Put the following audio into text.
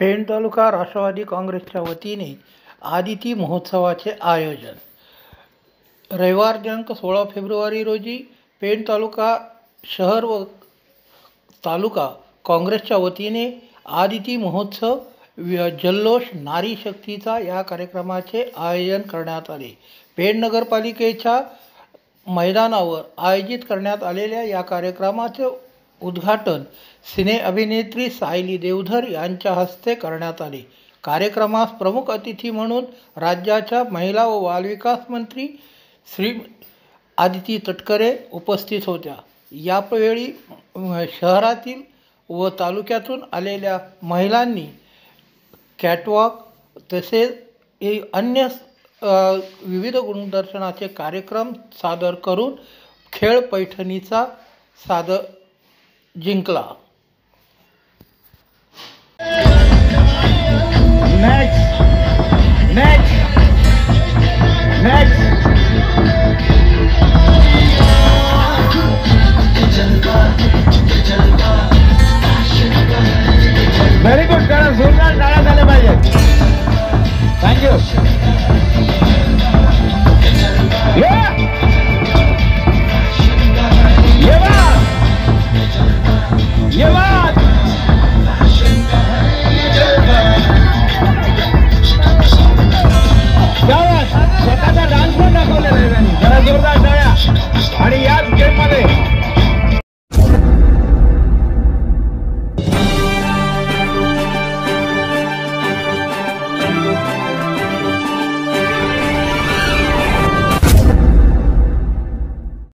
पेण तालुका राष्ट्रवादी काँग्रेसच्या वतीने आदिती महोत्सवाचे आयोजन रविवार दिनांक 16 फेब्रुवारी रोजी पेण तालुका शहर व तालुका काँग्रेसच्या वतीने आदिती महोत्सव जल्लोष नारी शक्तीचा या कार्यक्रमाचे आयोजन करण्यात आले। पेण नगरपालिकेच्या मैदानावर आयोजित करण्यात आलेल्या या कार्यक्रमाचे उद्घाटन सिने अभिनेत्री सायली देवधर यांच्या हस्ते करण्यात आले। कार्यक्रमास प्रमुख अतिथी म्हणून राज्याच्या महिला व बालविकास मंत्री श्री आदिती तटकरे उपस्थित होत्या। यावेळी शहरातील व तालुक्यातून आलेल्या महिलांनी कॅटवॉक तसेच अन्य विविध गुणदर्शनाचे कार्यक्रम सादर करून खेळ पैठणीचा जिंकला।